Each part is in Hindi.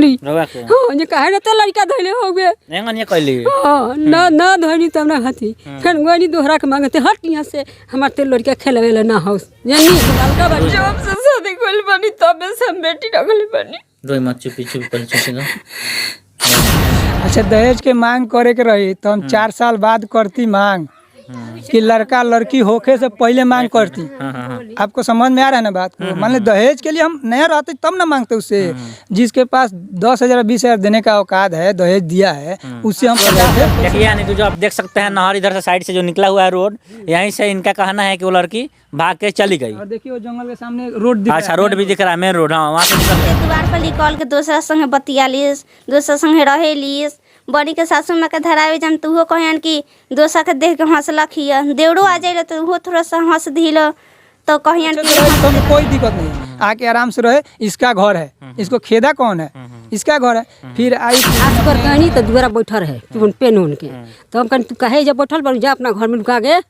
डटली हां जे काहे त लड़का धइले हो गए एंगन ये कहली हां ना धइनी तब ना खाती फिर गोनी दोहरा के मांगते हट यहां से हमार ते लड़का खेलवेला ना हाउस यानी लड़का बा जब से शादी कोइल बनी तब से हम बेटी रखले बनी रोई मत चुपी चुपी अच्छा दहेज के मांग करे के रही तो हम 4 साल बाद करती मांग कि लड़का लड़की होके से पहले मांग करती। आपको समझ में आ रहा है ना बात को? मान ली दहेज के लिए हम नया रहते तब ना मांगते उससे। जिसके पास 10,000 20,000 देने का औकात है दहेज दिया है उससे हम देखिए यानी जो आप देख सकते हैं नहर इधर से साइड से जो निकला हुआ है रोड यहीं से इनका कहना है कि वो लड़की भाग के चली गई। और देखिए वो जंगल के सामने रोड अच्छा रोड भी दिख रहा है मेन रोड। हाँ वहाँ से द्वार पर निकल के दूसरा संगे बतियालीस दूसरा संगे रहेलीस बड़ी के सासू माँ के धरावे जम तो वो कहन कि दोसर के देख के हंसलक हिया देवड़ो आ जाइल तो वो थोड़ा सा हंस दिल तो कहन कि कोई दिक्कत नहीं आके आराम से रहे। इसका घर है इसको खेदा कौन है इसका घर है। फिर आई आस पर कहनी तो दुआरा बैठल है तुम पेन उन के तो हम कहनी तू कहे जब बैठल पर जा अपना घर में लुका गए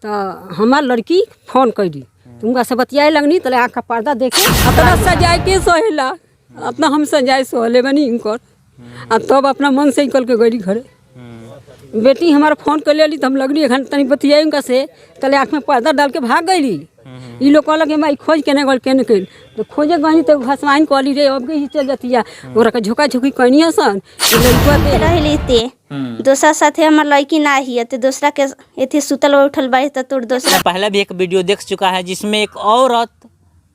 तो हमार लड़की फोन कैली तुमका से बतियाए लगनी तो आँख का पर्दा देखे अपना सजाए के सोहेला अपना हम सजाए सोहले बनी इनकर आ तब अपना मन से निकल के गई घरे। बेटी हमारा फोन कर ली तो हम लगनी एखन तनी बतियाई उनका से तले आँख में पर्दा डाल के भाग गई। ये लोग कहल मैं खोज केने गल केने कल तो खोजे गई तो घसवाइन कहली रे अब ही चल जाती ओरा के झोका झोकी कहनी सन रहली ते दूसरा साथे हमार लड़की ना ही तो दूसरा के एथे सुतल उठल बाई तो तोड़ दूसरा। पहले भी एक वीडियो देख चुका है जिसमें एक औरत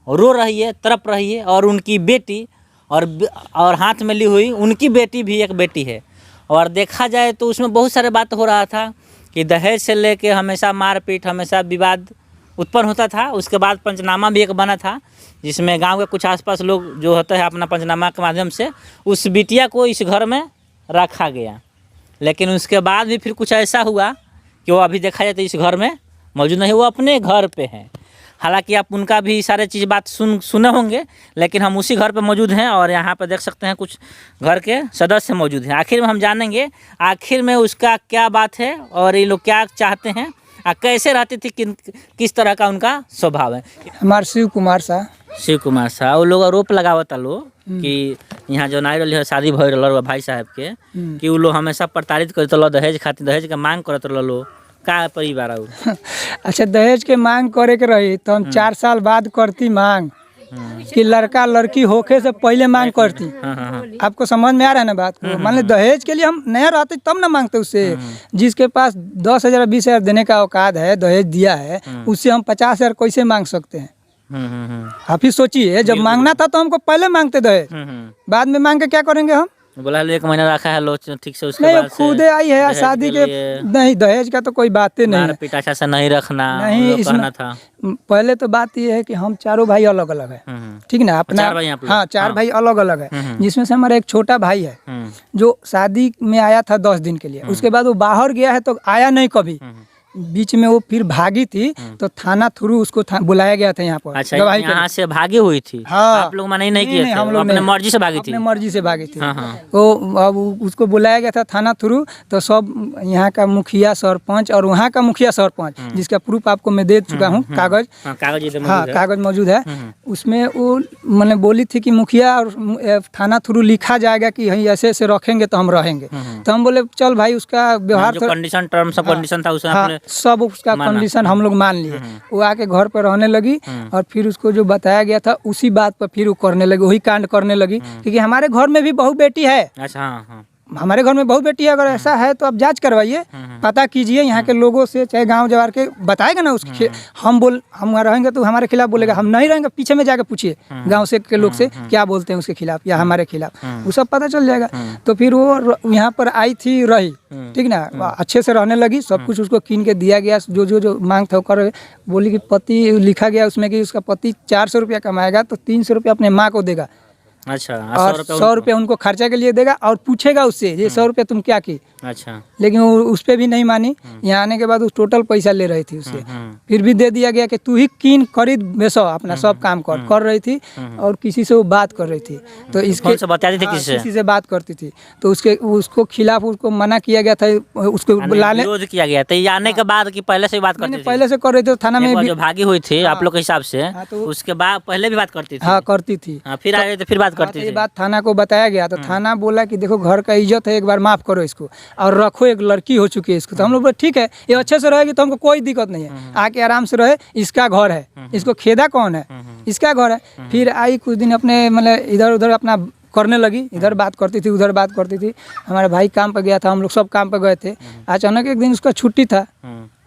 रो रही है तड़प रही है और उनकी बेटी और हाथ में ली हुई उनकी बेटी भी एक बेटी है। और देखा जाए तो उसमें बहुत सारे बात हो रहा था कि दहेज से लेके हमेशा मारपीट हमेशा विवाद उत्पन्न होता था। उसके बाद पंचनामा भी एक बना था जिसमें गांव के कुछ आसपास लोग जो होता है अपना पंचनामा के माध्यम से उस बिटिया को इस घर में रखा गया। लेकिन उसके बाद भी फिर कुछ ऐसा हुआ कि वो अभी देखा जाए तो इस घर में मौजूद नहीं, वो अपने घर पे हैं। हालांकि आप उनका भी सारे चीज़ बात सुने होंगे लेकिन हम उसी घर पे मौजूद हैं और यहाँ पर देख सकते हैं कुछ घर के सदस्य मौजूद हैं। आखिर में हम जानेंगे आखिर में उसका क्या बात है और ये लोग क्या चाहते हैं कैसे रहती थी किस तरह का उनका स्वभाव है। हमारे शिव कुमार शाह वो लोग आरोप लगावता लोग कि यहाँ जो नाई रही शादी भर रहा भाई साहब के कि वो लोग हमेशा प्रताड़ित करते दहेज खातिर दहेज के मांग करते लो का परिवार। अच्छा दहेज के मांग करे के रही तो हम 4 साल बाद करती मांग कि लड़का लड़की होके से पहले मांग करती। आपको समझ में आ रहा है ना बात को? मान ली दहेज के लिए हम नया रहते तब ना मांगते उससे। जिसके पास 10,000 20,000 देने का औकात है दहेज दिया है उससे हम 50,000 कैसे मांग सकते हैं? आप ही सोचिए जब मांगना था तो हमको पहले मांगते दहेज बाद में मांग के क्या करेंगे हम? बोला 1 महीना रखा है लो ठीक से उसके नहीं बाद खुदे आई है शादी के नहीं दहेज का तो कोई बात ही नहीं। पिता से नहीं रखना नहीं इसमें था। पहले तो बात ये है कि हम चारों भाई अलग अलग है ठीक ना अपना 4 भाई हाँ 4 भाई अलग अलग है जिसमें से हमारा एक छोटा भाई है जो शादी में आया था 10 दिन के लिए। उसके बाद वो बाहर गया है तो आया नहीं कभी। बीच में वो फिर भागी थी तो थाना थ्रू उसको बुलाया गया था यहाँ पर। अच्छा यहाँ से भागी हुई थी? हाँ आप लोग मना नहीं किए थे? हम लोग अपने मर्जी से भागी थी। अपने मर्जी से भागी थी। तो अब उसको बुलाया गया था थाना थ्रू तो सब यहाँ का मुखिया सरपंच और वहाँ का मुखिया सरपंच जिसका प्रूफ आपको मैं दे चुका हूँ कागज। हाँ कागज मौजूद है उसमें। वो मैंने बोली थी कि मुखिया और थाना थ्रू लिखा जाएगा कि ऐसे ऐसे रखेंगे तो हम रहेंगे। तो हम बोले चल भाई उसका व्यवहार कंडीशन टर्म्स ऑफ कंडीशन था उसने सब उसका कंडीशन हम लोग मान लिए। वो आके घर पर रहने लगी और फिर उसको जो बताया गया था उसी बात पर फिर वो करने लगी वही कांड करने लगी। क्योंकि हमारे घर में भी बहू बेटी है। अच्छा हमारे घर में बहुत बेटी है। अगर ऐसा है तो आप जांच करवाइए पता कीजिए यहाँ के लोगों से चाहे गांव जवार के बताएगा ना उसके हम रहेंगे तो हमारे खिलाफ बोलेगा। हम नहीं रहेंगे पीछे में जाके पूछिए गांव से के लोग से क्या बोलते हैं उसके खिलाफ या हमारे खिलाफ वो सब पता चल जाएगा। तो फिर वो यहाँ पर आई थी रही ठीक ना अच्छे से रहने लगी। सब कुछ उसको कीन के दिया गया जो मांग था कर बोली कि पति लिखा गया उसमें कि उसका पति 400 रुपया कमाएगा तो 300 रुपया अपने माँ को देगा। अच्छा और 100 रुपया उनको खर्चा के लिए देगा और पूछेगा उससे ये 100 रुपया तुम क्या की। अच्छा लेकिन वो उस पर भी नहीं मानी। यहाँ आने के बाद उस टोटल पैसा ले रही थी उससे। फिर भी दे दिया गया कि तू ही कीन खरीद बेचो अपना सब काम कर रही थी और किसी से वो बात कर रही थी तो इसके किसी से बात करती थी तो उसको खिलाफ उसको मना किया गया था। उसको बुलाने विरोध किया गया था आने के बाद कि पहले से बात करती थी? पहले से कर रही थी थाना में जो भागी हुई थी आप लोग के हिसाब से उसके बाद पहले भी बात करती थी? हाँ करती थी। फिर आए थे फिर बात करती ये थी? बात थाना को बताया गया तो थाना बोला कि देखो घर का इज्जत है, एक बार माफ करो इसको और रखो, एक लड़की हो चुकी है इसको। तो हम लोग बोले ठीक है, ये अच्छे से रहेगी तो हमको कोई दिक्कत नहीं है, आके आराम से रहे, इसका घर है, इसको खेदा कौन है, इसका घर है। फिर आई कुछ दिन अपने मतलब इधर उधर अपना करने लगी, इधर बात करती थी उधर बात करती थी। हमारा भाई काम पर गया था, हम लोग सब काम पर गए थे। अचानक एक दिन उसका छुट्टी था,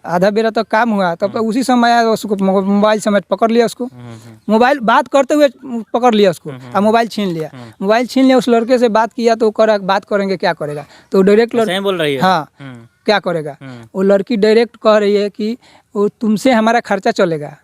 आधा बेरा तक काम हुआ, तब तो उसी समय आया, उसको मोबाइल समेत पकड़ लिया उसको, मोबाइल बात करते हुए पकड़ लिया उसको और मोबाइल छीन लिया। मोबाइल छीन लिया, उस लड़के से बात किया तो कर बात करेंगे क्या करेगा, तो डायरेक्ट सही बोल रही है। हाँ क्या करेगा, वो लड़की डायरेक्ट कह रही है कि वो तुमसे हमारा खर्चा चलेगा।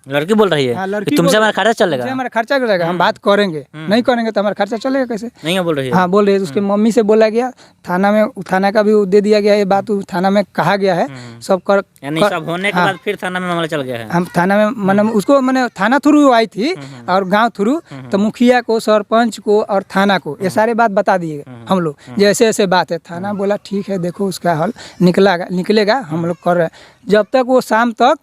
लड़की बोल रही है हाँ, लड़की कि तुमसे बोल- हमारा खर्चा चलेगा। तुमसे हमारा खर्चा करेगा, हम बात करेंगे, नहीं करेंगे तो हमारा खर्चा चलेगा कैसे। नहीं है बोल रही है। हाँ बोल रहे हैं। उसके मम्मी से बोला गया, थाना में, थाना का भी वो दे दिया गया, ये बात थाना में कहा गया है सब कर, यानी सब होने के बाद फिर थाना में मामला चल गया है। हम थाना में मतलब उसको मैंने थाना थ्रू आई थी और गांव थ्रू, तो मुखिया को, सरपंच को और थाना को ये सारे बात बता दिए हम लोग, जैसे ऐसे बात है। थाना बोला ठीक है, देखो उसका हल निकलेगा, हम लोग कर रहे हैं। जब तक वो शाम तक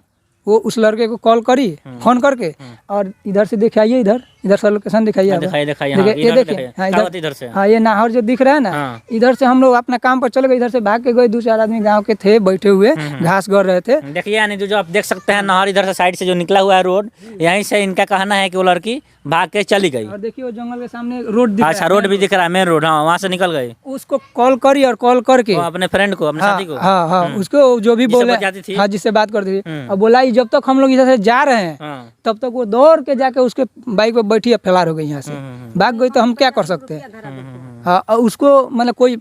वो उस लड़के को कॉल करी फोन करके, और इधर से दिखाइए, इधर से लोकेशन दिखाइए, दिखाइए, हाँ, देखिए, ये इधर देखिए, दिखाइए। हाँ कहाँ होती इधर से? हाँ ये नाहर जो दिख रहा है ना, हाँ। इधर से हम लोग अपना काम पर चले गए, इधर से भाग के गए, 2-4 आदमी गांव के थे बैठे हुए घास गड़ रहे थे। देखिए यानी जो आप देख सकते हैं नहर इधर से साइड से जो निकला हुआ है रोड, यहीं से इनका कहना है कि वो लड़की भाग के चली गई। और देखिए वो जंगल के सामने रोड दिख अच्छा, रोड भी दिख रहा है, मेन रोड, हाँ, वहाँ से निकल गई। उसको कॉल करी और कॉल करके वो अपने फ्रेंड को, अपने साथी को, हाँ हाँ उसको जो भी जिससे बोले, बचाती थी। हाँ जिससे बात करती थी, और बोला जब तक हम लोग इधर से जा रहे हैं हाँ। तब तक वो दौड़ के जाके उसके बाइक पे बैठी फैलार हो गई, यहाँ से भाग गई। तो हम क्या कर सकते हैं। हाँ और उसको मतलब कोई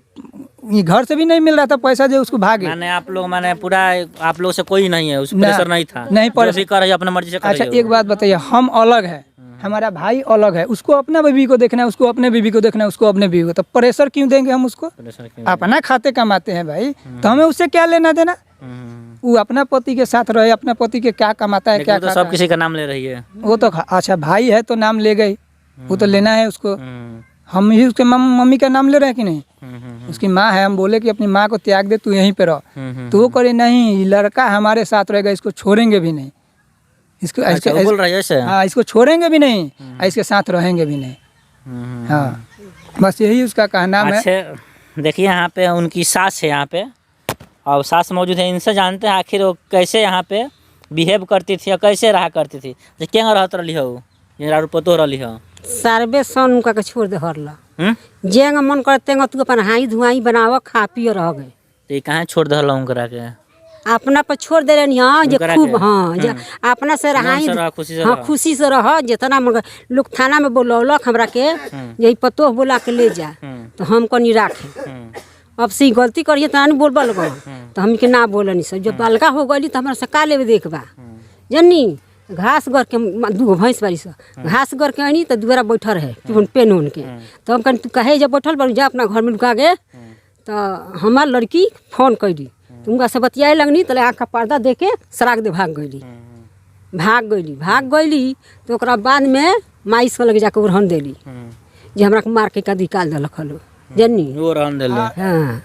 ये घर से भी नहीं मिल रहा था पैसा जो उसको भागे। मैंने आप लोग मैंने पूरा आप लोग से कोई नहीं है, उस प्रेशर नहीं था, नहीं जो भी कर रही है अपने मर्जी से कर अच्छा रही है। एक बात बताइए, हम अलग है, हमारा भाई अलग है, उसको अपना बीवी को देखना है, उसको अपने बीवी को देखना है, उसको अपने बीवी को, तो प्रेशर क्यों देंगे हम उसको। प्रेशर क्यों? अपना खाते कमाते हैं भाई, तो हमें उससे क्या लेना देना। वो अपना पति के साथ रहे, अपना पति के क्या कमाता है लेकिन क्या तो खाता सब किसी का नाम ले रही है। है। वो तो अच्छा भाई है तो नाम ले गई, वो तो लेना है उसको। हम ही उसके मम्मी का नाम ले रहे हैं कि नहीं, उसकी माँ है, हम बोले कि अपनी माँ को त्याग दे, तू यहीं पे रह, तो वो करे नहीं, लड़का हमारे साथ रहेगा, इसको छोड़ेंगे भी नहीं, इसको अच्छा, वो बोल रही है ऐसे? हाँ इसको छोड़ेंगे भी नहीं, इसके साथ रहेंगे भी नहीं। हाँ बस यही उसका कहना है। अच्छा देखिए यहाँ पे उनकी सास है यहाँ पे, और सास मौजूद है, इनसे जानते हैं आखिर वो कैसे यहाँ पे बिहेव करती थी और कैसे रहा करती थी, क्या रहत रही हो, ये पतो रही हो। सारबे सन उनका के छोड़ दे हरला, जेंग मन करते तू अपन हाई धुआई बनाव, खा पियो रह गए। तो ये कहाँ छोड़ दे करा के, अपना पर छोड़ दे रही, हाँ जे उनकरा खूब, के? हाँ जे अपना से रहाई, से रह, खुशी से हाँ रह। खुशी से रह। जितना मगर लोग थाना में बोलौलक हमरा के, यही पतो बोला के ले जा, तो हम कनी राखे। अब से ही गलती करिए तो नहीं बोलबा लोग, तो हम के ना बोलनी सब। जब बालका हो गई तो हमारा से का लेवे देखबा, जन्नी घास गर के 2 भैंस बारी से घास गर के आनी तो दुआरा बैठल है चुन पेन उन के, तो हम कहीं तू कहे जब बैठल बारू जा अपना घर में लुका गए, तो हमार लड़की फोन कैली, तुमका से बतियाए लगनी, तो आँख का पर्दा दे के सराग दे भाग गईली। तो ओकरा बाद में माइस के लगे जाके उड़हन देली, जे हमरा के मार के का निकाल दिलक हलो, जन्नी वो रहन दे ले। हाँ।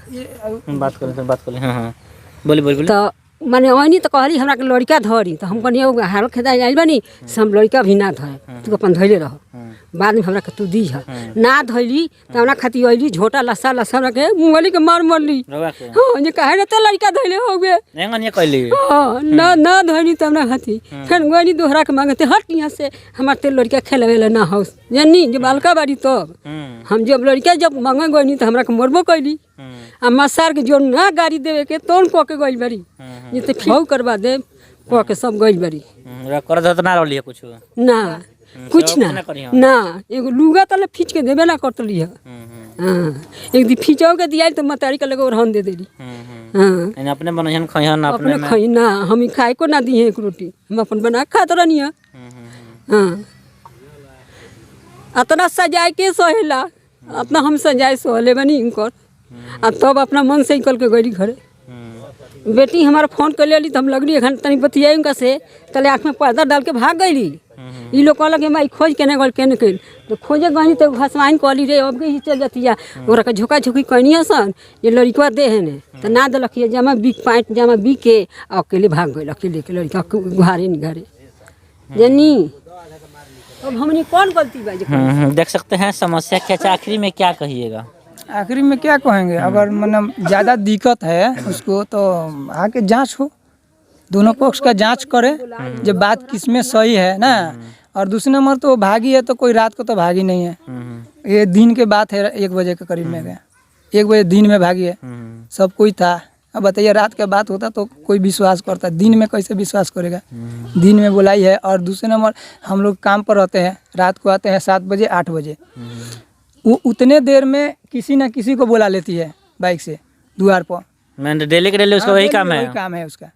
बात करें हाँ बोली तो माने ओनी तो कहली हमरा के लड़का धरी, तो हम कहनी हाल खेदा आइल बानी से हम लड़का भी ना धरे, तू अपन धैले रह, बाद में हमरा के तू दी है ना धैली, तो हमरा खातिर अइली झोटा लसा हमरा के मुंगली के मार मरली। रवा के हाँ जे कहे रहते लड़का धैले हो गए, एंगन ये कहली हाँ ना धैली तो हमरा खातिर फिर गनी दोहरा के मांगते हट यहाँ से, हमार ते लड़का खेलवे ना हो, जन्नी जब बालका बारी तब हम जब लड़का जब मांगे गनी तो हमरा के मरबो कैली, आ मसार के जो ना गाड़ी देवे के तोन कह के गई बारी, ये तो फिर करवा दे कह के सब गई बारी, कर दे तो ना रही है कुछ ना कुछ सब ना ना करिहं। ना एगो लुगा तले खींच के देवे ना करतली है। हाँ एक दिन खींचाओ के दिया तो मतारी के लगे ओरहन दे देली। हाँ यानी अपने बनहन खइहन अपने अपने खाई ना, हम ही खाए को ना दिए एक रोटी, हम अपन बना के खात रहनी है। हाँ अतना सजाए के सोहेला, अपना हम सजाए सोहले बनी इनकर, आ तब अपना मन से निकल के गई घरे। बेटी हमारा फोन कर लेली तो हम लगली 1 घंटा तनी बतियाई उनका से, तले आँख में पर्दा डाल के भाग गईली। ये लोग कहलक माई खोज केने गल केने कल, तो खोजे गई तो घसवाइन कहली रे अब ही चल जाती, ओरा के झोका झोकी कहनी सन ये लड़का दे है ने, तो ना दिलक ये जामा बिक पैंट जामा बिक के अकेले भाग गई, अकेले के लड़का घरे नहीं घरे जनी अब हमने कौन गलती बा जे देख सकते हैं समस्या क्या है। आखिरी में क्या कहिएगा? आखिरी में क्या कहेंगे, अगर मतलब ज़्यादा दिक्कत है उसको तो आके जांच हो, दोनों पक्ष का जांच करे जब बात किसमें सही है ना। और दूसरे नंबर तो भागी है तो कोई रात को तो भागी नहीं है, ये दिन के बात है, 1 बजे के करीब में गया, 1 बजे दिन में भागी है, सब कोई था। अब बताइए रात का बात होता तो कोई विश्वास करता, दिन में कैसे विश्वास करेगा? दिन में बुलाई है। और दूसरे नंबर हम लोग काम पर रहते हैं, रात को आते हैं 7 बजे 8 बजे, वो उतने देर में किसी न किसी को बुला लेती है बाइक से द्वार पर। मैंने डेली के डेली उसका वही काम है। वही काम है उसका,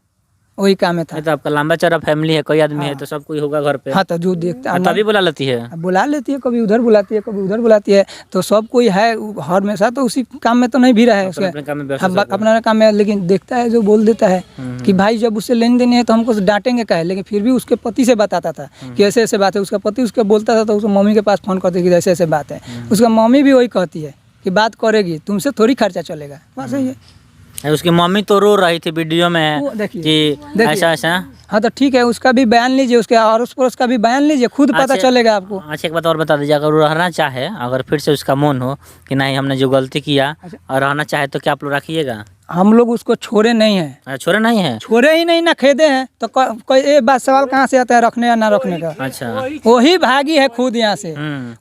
वही काम है था। नहीं तो आपका लंबा चौड़ा फैमिली है, कई आदमी है तो सब कोई होगा घर पे। हाँ तो जो देखता है तभी बुला लेती है। बुला लेती है, कभी उधर बुलाती है कभी उधर बुलाती है, तो सब कोई है हर में साथ, तो उसी काम में तो नहीं भी रहा है उसके अपने काम में व्यस्त सब अपना काम में। लेकिन देखता है जो बोल देता है कि भाई जब उससे लेन देन है तो हमको डांटेंगे का है, लेकिन फिर भी उसके पति से बताता था कि ऐसे ऐसे बात है। उसका पति उसके बोलता था तो उसको मम्मी के पास फोन करते कि ऐसे ऐसे बात है, उसका मम्मी भी वही कहती है कि बात करेगी, तुमसे थोड़ी खर्चा चलेगा, बस यही है। उसकी मम्मी तो रो रही थी वीडियो में वो देखिए, कि ऐसा ऐसा। हाँ तो ठीक है, उसका भी बयान लीजिए, उसके अड़ोस पड़ोस का भी बयान लीजिए, खुद पता चलेगा आपको। अच्छा एक बात और बता दीजिए, अगर वो रहना चाहे, अगर फिर से उसका मन हो कि नहीं हमने जो गलती किया और रहना चाहे तो क्या आप लोग रखिएगा? हम लोग उसको छोड़े नहीं है, छोड़े नहीं है, छोड़े ही नहीं ना, खेदे हैं तो कोई ये बात सवाल कहाँ से आता है रखने या ना रखने का? अच्छा वही भागी है खुद यहाँ से,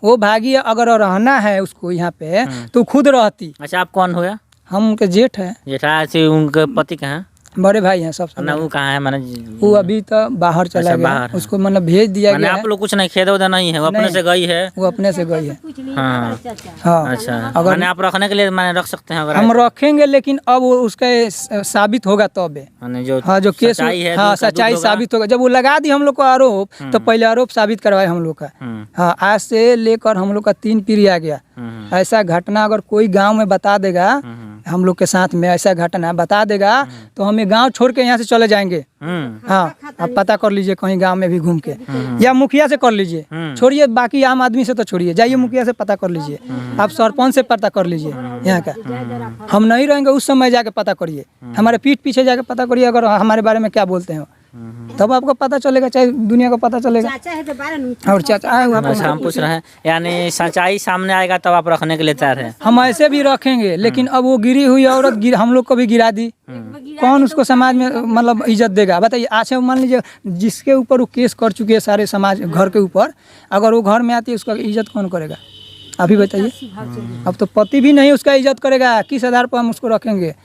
वो भागी है। अगर रहना है उसको यहाँ पे तो खुद रहती। अच्छा आप कौन हुआ? हम उनके जेठ है, जेठा से उनके पति कहाँ? बड़े भाई हैं सबसे। ना वो कहाँ है? मैंने वो अभी तो बाहर चला गया, बाहर है। उसको मतलब भेज दिया मैंने गया आप लोग कुछ नहीं, खेदा उदा नहीं है, वो अपने से गई है। वो अपने से गई है। हाँ हाँ अच्छा, अगर मैंने आप रखने के लिए मैंने रख सकते हैं अगर हम रखेंगे, लेकिन अब वो उसका साबित होगा तब। मैंने जो हाँ जो केस सच्चाई है, हाँ दूध का दूध सच्चाई होगा। साबित होगा। जब वो लगा दी हम लोग को आरोप तो पहले आरोप साबित करवाए हम लोग का। हाँ आज से लेकर हम लोग का 3 पीढ़ी आ गया। ऐसा घटना अगर कोई गांव में बता देगा, हम लोग के साथ में ऐसा घटना बता देगा तो हम ये गांव छोड़ के यहाँ से चले जाएंगे। हाँ आप पता कर लीजिए कहीं गांव में भी घूम के, या मुखिया से कर लीजिए, छोड़िए बाकी आम आदमी से तो छोड़िए, जाइए मुखिया से पता कर लीजिए, आप सरपंच से पता कर लीजिए यहाँ का। हम नहीं रहेंगे उस समय जाके पता करिए, हमारे पीठ पीछे जाके पता करिए अगर हमारे बारे में क्या बोलते हैं, तब आपको पता चलेगा, चाहे दुनिया को पता चलेगा। और चाचा अच्छा हम पूछ रहे हैं, यानी सच्चाई सामने आएगा तब आप रखने के लिए तैयार हैं? हम ऐसे भी रखेंगे, लेकिन अब वो गिरी हुई औरत हम लोग को भी गिरा दी, कौन उसको समाज में मतलब इज्जत देगा? बताइए। अच्छा मान लीजिए जिसके ऊपर वो केस कर चुके हैं सारे समाज घर के ऊपर, अगर वो घर में आती है उसका इज्जत कौन करेगा? अभी बताइए। अब तो पति भी नहीं उसका इज्जत करेगा, किस आधार पर हम उसको रखेंगे?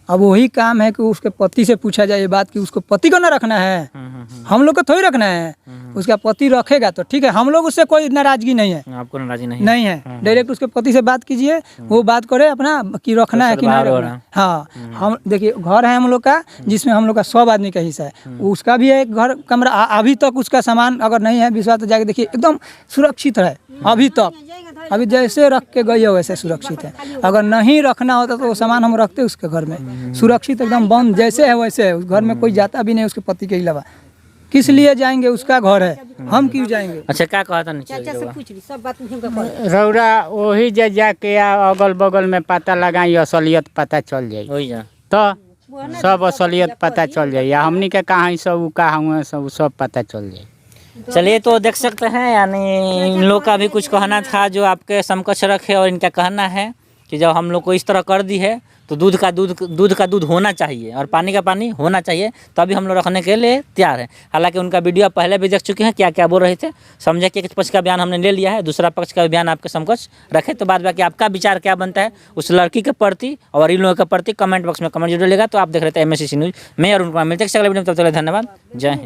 अब वही काम है कि उसके पति से पूछा जाए ये बात कि उसको पति को ना रखना है, हम लोग को थोड़ी रखना है, उसका पति रखेगा तो ठीक है, हम लोग उससे कोई नाराजगी नहीं है। आपको नाराजगी नहीं है, डायरेक्ट उसके पति से बात कीजिए, वो बात करे अपना कि रखना है कि नहीं रखना। हाँ हम देखिए घर है हम लोग का जिसमें हम लोग का 100 आदमी का हिस्सा है, उसका भी है एक घर कमरा। अभी तक उसका सामान अगर नहीं है विश्वास तो जाके देखिए, एकदम सुरक्षित है अभी तक, अभी जैसे रख के गई है वैसे सुरक्षित है। अगर नहीं रखना होता तो वो सामान हम रखते उसके घर में, सुरक्षित एकदम बंद जैसे है वैसे है। उस घर में कोई जाता भी नहीं उसके पति के अलावा, किस लिए जाएंगे? उसका घर है, हम क्यों जाएंगे? अच्छा क्या कहा था नीचे? रौरा वही जे जाके अगल बगल में पता लगाई, असलियत पता चल जाई, वही जा तो सब असलियत पता चल जाई, या हमनी के कहाँ सब कहाँ हुए सब पता चल जाई। चलिए तो देख सकते हैं, यानी इन लोग का भी कुछ कहना था जो आपके समकक्ष रखे, और इनका कहना है कि जब हम लोग को इस तरह कर दी है तो दूध का दूध होना चाहिए और पानी का पानी होना चाहिए, तभी हम लोग रखने के लिए तैयार हैं। हालांकि उनका वीडियो पहले भी देख चुके हैं, क्या क्या बोल रहे थे, समझे कि एक पक्ष का बयान हमने ले लिया है, दूसरा पक्ष का बयान आपके समकक्ष रखे, तो बाद बाकी आपका विचार क्या बनता है उस लड़की के प्रति और इन लोगों के प्रति कमेंट बॉक्स में कमेंट जरूर लेगा। तो आप देख रहे थे MSCC न्यूज़, मैं अरुण कुमार, मिलते हैं अगले वीडियो में, तब तक धन्यवाद, जय हिंद।